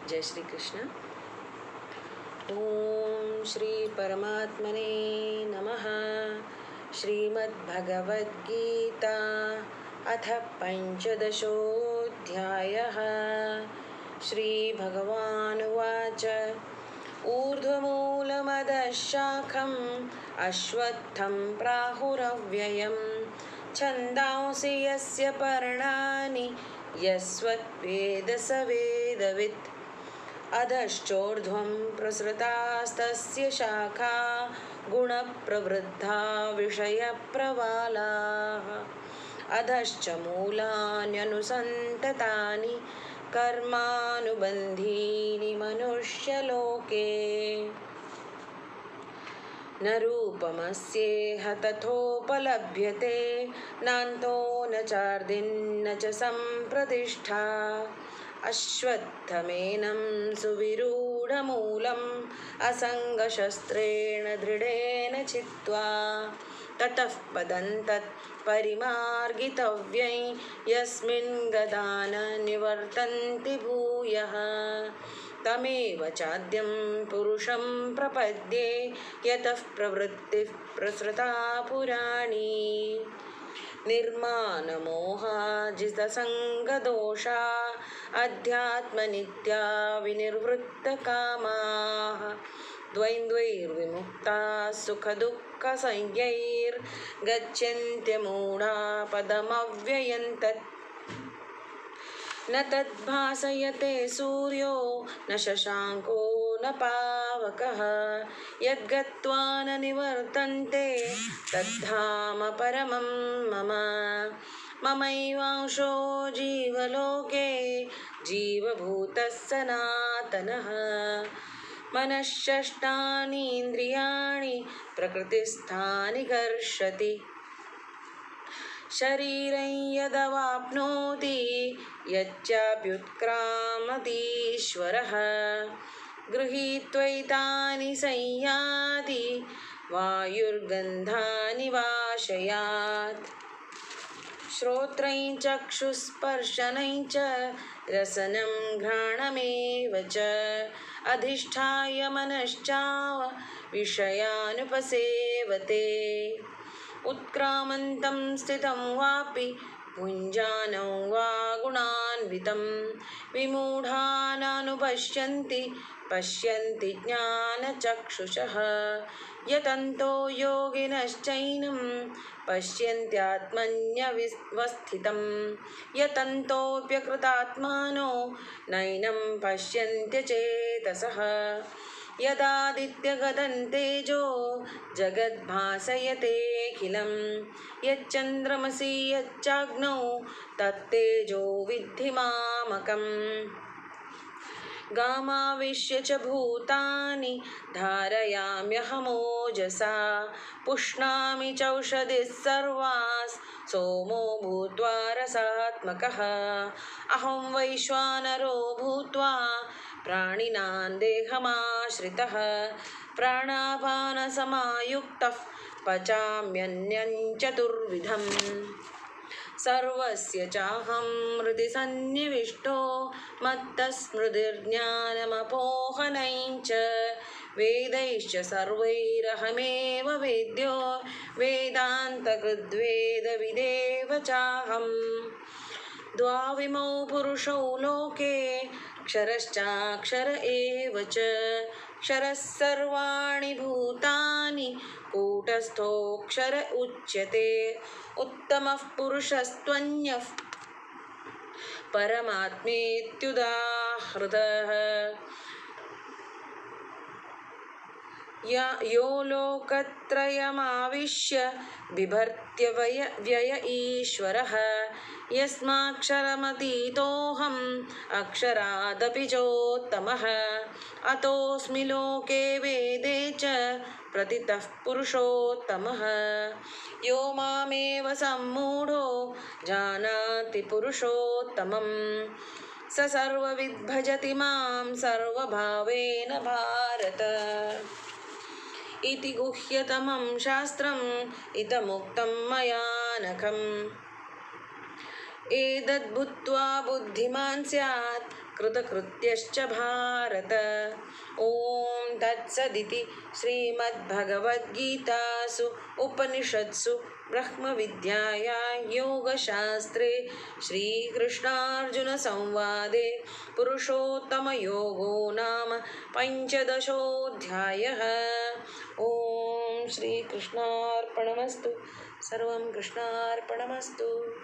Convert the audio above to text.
जय श्री कृष्ण। ओम श्री परमात्मने नमः। श्रीमद्भगवद्गीता अथ पंचदशोऽध्यायः। श्रीभगवानुवाच ऊर्ध्वमूलमदः शाखम् अश्वत्थं प्राहुरव्ययम् छन्दांसि यस्य पर्णानि यस्त्वेद स वेदवित्। अधश्चोर्ध्वं प्रसृतास्तस्य शाखा गुणप्रवृद्धा विषयप्रवालाः। अधश्च मूलान्यनुसन्ततानि कर्मानुबन्धीनि मनुष्यलोके। न रूपमस्येह तथोपलभ्यते नान्तो न चार्दिन्न च सम्प्रतिष्ठा। अश्वत्थमेनं सुविरूढमूलम् असङ्गशस्त्रेण दृढेन चित्वा ततः पदं तत् परिमार्गितव्यं यस्मिन् गता न निवर्तन्ति भूयः। तमेव चाद्यं पुरुषं प्रपद्ये यतः प्रवृत्तिः प्रसृता पुराणी। निर्मानमोहाजितसङ्गदोषा अध्यात्मनित्या विनिर्वृत्तकामाः। द्वैर्विमुक्ताः सुखदुःखसंज्ञैर्गच्छन्त्यमूढा पदमव्ययं तत्। न तद्भासयते सूर्यो न शशाङ्को न पावकः यद्गत्वा न निवर्तन्ते तद्धाम परमं मम। ममैवांशो जीवलोके जीवभूतः सनातनः। मनःषष्ठानीन्द्रियाणि प्रकृतिस्थानि कर्षति। शरीरं यदवाप्नोति यच्चाप्युत्क्रामतीश्वरः गृहीत्वैतानि संयाति वायुर्गन्धानि वाशयात्। श्रोत्रं चक्षुस्पर्शनं च रसनं घ्राणमेव च अधिष्ठाय मनश्चाव विषयानुपसेवते। उत्क्रामन्तं स्थितं वापि भुञ्जानं वा गुणान्वितं विमूढानानुपश्यन्ति पश्यन्ति ज्ञानचक्षुषः। यतन्तो योगिनश्चैनं पश्यन्त्यात्मन्यवस्थितं यतन्तोऽप्यकृतात्मानो नैनं पश्यन्त्यचेतसः। यदादित्यगतं तेजो जगद्भासयतेऽखिलं यच्चन्द्रमसि यच्चाग्नौ तत्तेजो विद्धि मामकम्। गामाविश्य च भूतानि धारयाम्यहमोजसा पुष्णामि चौषधिः सर्वास् सोमो भूत्वा रसात्मकः। अहं वैश्वानरो भूत्वा प्राणिनां देहमाश्रितः प्राणापानसमायुक्तः पचाम्यन्नं चतुर्विधम्। सर्वस्य चाहं हृदि सन्निविष्टो मत्तः स्मृतिर्ज्ञानमपोहनं च वेदैश्च सर्वैरहमेव वेद्यो वेदान्तकृद्वेदविदेव चाहम्। द्वाविमौ पुरुषौ लोके क्षरश्चाक्षर एव च क्षरः सर्वाणि भूतानि कूटस्थोऽक्षर उच्यते। उत्तमः पुरुषस्त्वन्यः परमात्मेत्युदाहृतः। यो लोकत्रयमाविश्य बिभर्त्यव्यय ईश्वरः यस्माक्षरमतीतोऽहम् अक्षरादपि चोत्तमः। अतोऽस्मि लोके वेदे च प्रतितः पुरुषोत्तमः। यो मामेव सम्मूढो जानाति पुरुषोत्तमं स सर्वविद् भजति मां सर्वभावेन भारत। इति गुह्यतमं शास्त्रम् इदमुक्तं मया नखम्। एतद्भूत्वा बुद्धिमान् स्यात् कृतकृत्यश्च भारत। ॐ तत्सदिति श्रीमद्भगवद्गीतासु उपनिषत्सु ब्रह्मविद्यायां योगशास्त्रे श्रीकृष्णार्जुनसंवादे पुरुषोत्तमयोगो नाम पञ्चदशोऽध्यायः। ॐ श्रीकृष्णार्पणमस्तु। सर्वं कृष्णार्पणमस्तु।